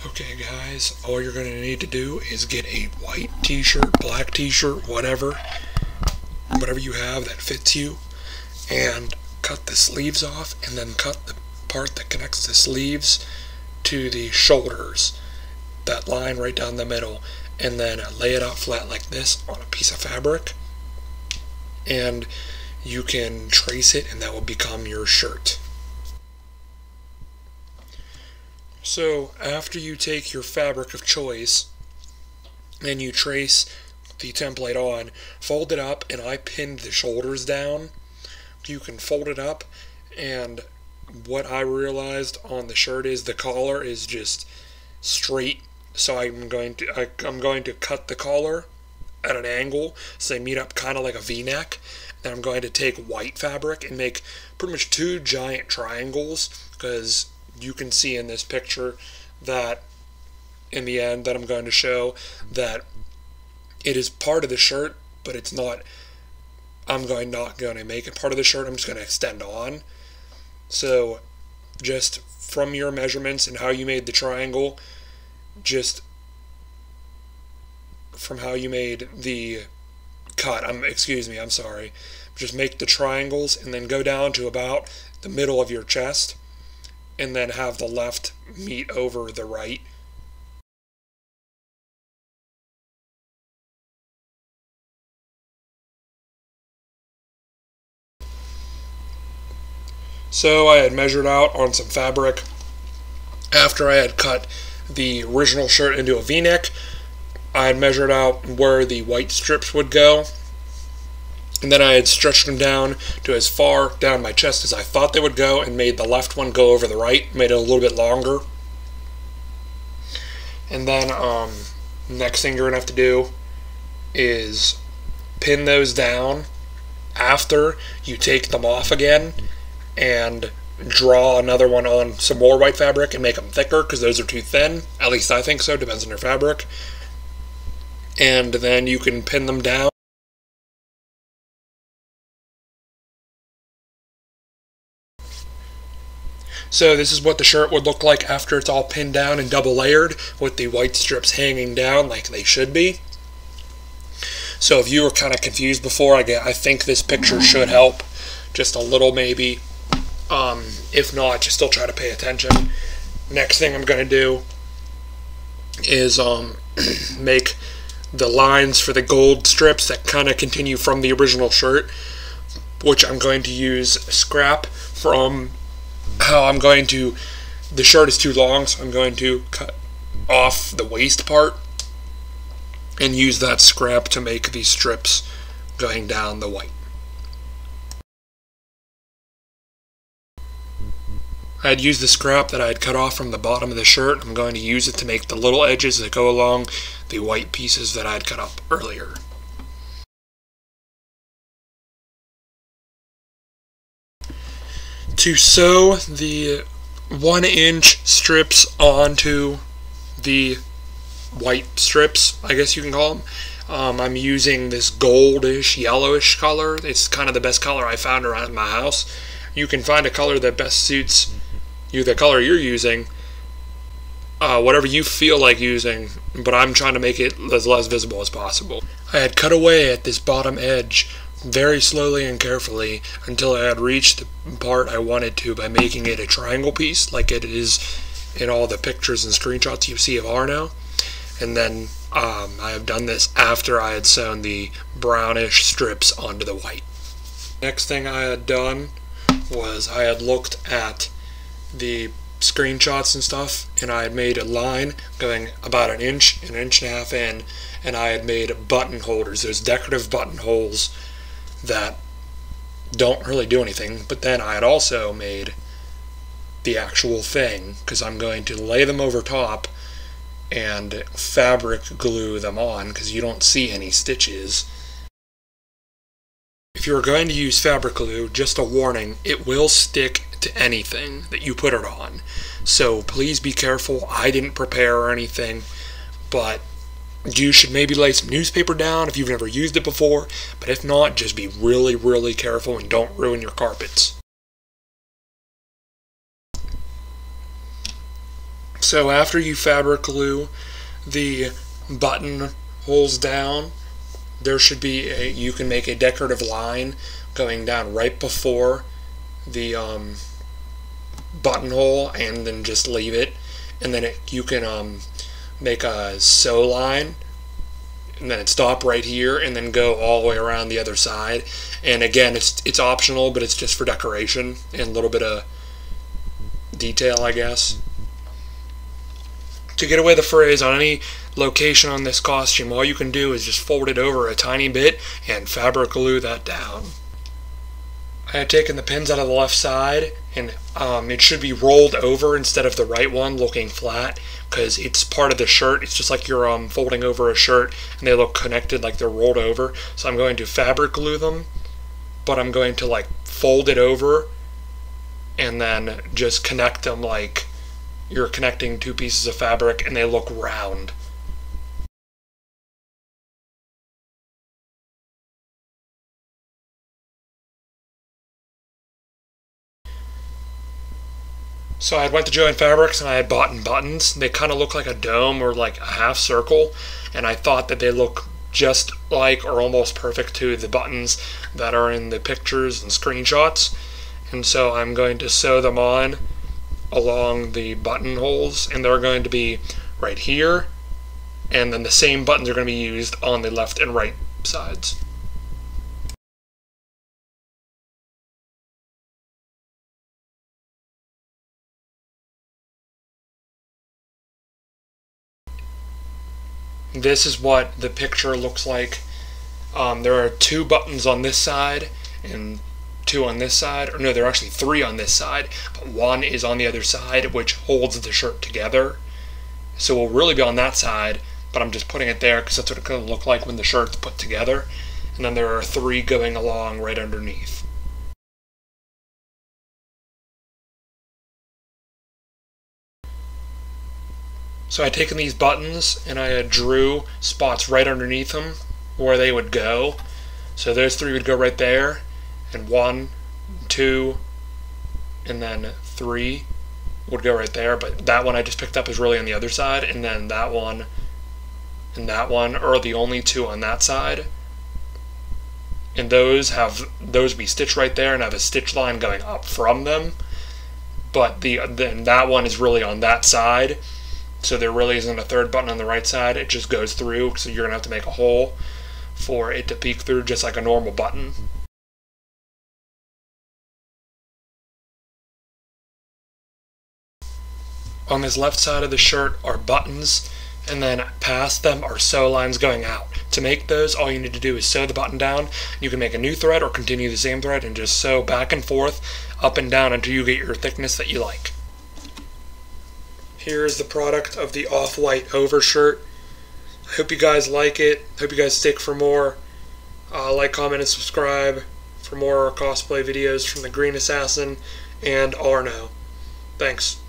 Okay guys, all you're going to need to do is get a white t-shirt, black t-shirt, whatever you have that fits you, and cut the sleeves off, and then cut the part that connects the sleeves to the shoulders, that line right down the middle, and then lay it out flat like this on a piece of fabric, and you can trace it and that will become your shirt. So after you take your fabric of choice and you trace the template on, fold it up, and I pinned the shoulders down. You can fold it up, and what I realized on the shirt is the collar is just straight, so I'm going to cut the collar at an angle so they meet up kind of like a V-neck. And I'm going to take white fabric and make pretty much two giant triangles, because you can see in this picture that in the end that I'm going to show that it is part of the shirt, but it's not. I'm not going to make it part of the shirt. I'm just going to extend on. So just from your measurements and how you made the triangle, just from how you made the cut, I'm sorry, just make the triangles and then go down to about the middle of your chest, and then have the left meet over the right. So I had measured out on some fabric after I had cut the original shirt into a V-neck. I had measured out where the white strips would go, and then I had stretched them down to as far down my chest as I thought they would go, and made the left one go over the right, made it a little bit longer. And then next thing you're going to have to do is pin those down after you take them off again, and draw another one on some more white fabric and make them thicker, because those are too thin. At least I think so, depends on your fabric. And then you can pin them down. So this is what the shirt would look like after it's all pinned down and double layered, with the white strips hanging down like they should be. So if you were kind of confused before, I think this picture should help just a little maybe. If not, just still try to pay attention. Next thing I'm going to do is make the lines for the gold strips that kind of continue from the original shirt, which I'm going to use scrap from how I'm going to, the shirt is too long, so I'm going to cut off the waist part and use that scrap to make these strips going down the white. I had used the scrap that I had cut off from the bottom of the shirt. I'm going to use it to make the little edges that go along the white pieces that I had cut up earlier. To sew the 1-inch strips onto the white strips, I guess you can call them, I'm using this goldish, yellowish color. It's kind of the best color I found around my house. You can find a color that best suits you, the color you're using, whatever you feel like using, but I'm trying to make it as less visible as possible. I had cut away at this bottom edge very slowly and carefully until I had reached the part I wanted to by making it a triangle piece like it is in all the pictures and screenshots you see of Arno. And then I have done this after I had sewn the brownish strips onto the white. Next thing I had done was I had looked at the screenshots and stuff, and I had made a line going about an inch and a half in, and I had made button holders, those decorative button holes that don't really do anything. But then I had also made the actual thing, because I'm going to lay them over top and fabric glue them on, because you don't see any stitches. If you're going to use fabric glue, just a warning, it will stick to anything that you put it on. So please be careful. I didn't prepare or anything, but you should maybe lay some newspaper down if you've never used it before. But if not, just be really, really careful and don't ruin your carpets. So after you fabric glue the button holes down, there should be you can make a decorative line going down right before the buttonhole, and then just leave it, and then you can make a sew line, and then stop right here, and then go all the way around the other side. And again, it's optional, but it's just for decoration and a little bit of detail, I guess. To get away the frizz on any location on this costume, all you can do is just fold it over a tiny bit and fabric glue that down. I had taken the pins out of the left side, and it should be rolled over instead of the right one looking flat, because it's part of the shirt. It's just like you're folding over a shirt, and they look connected like they're rolled over. So I'm going to fabric glue them, but I'm going to like fold it over and then just connect them like you're connecting two pieces of fabric, and they look round. So I went to Joann Fabrics and I had bought buttons. They kind of look like a dome or like a half circle, and I thought that they look just like or almost perfect to the buttons that are in the pictures and screenshots. And so I'm going to sew them on along the buttonholes, and they're going to be right here, and then the same buttons are going to be used on the left and right sides. This is what the picture looks like. There are 2 buttons on this side and 2 on this side, or no, there are actually 3 on this side, but 1 is on the other side, which holds the shirt together. So it will really be on that side, but I'm just putting it there because that's what it's going to look like when the shirt's put together. And then there are 3 going along right underneath. So I had taken these buttons and I drew spots right underneath them where they would go. So those 3 would go right there, and 1, 2, and then 3 would go right there. But that one I just picked up is really on the other side, and then that one and that one are the only 2 on that side. And those be stitched right there and have a stitch line going up from them. But then that one is really on that side. So there really isn't a 3rd button on the right side. It just goes through, so you're going to have to make a hole for it to peek through just like a normal button. On this left side of the shirt are buttons, and then past them are sew lines going out. To make those, all you need to do is sew the button down. You can make a new thread or continue the same thread and just sew back and forth, up and down until you get your thickness that you like. Here's the product of the off-white overshirt. I hope you guys like it. Hope you guys stick for more. Like, comment, and subscribe for more cosplay videos from the Green Assassin and Arno. Thanks.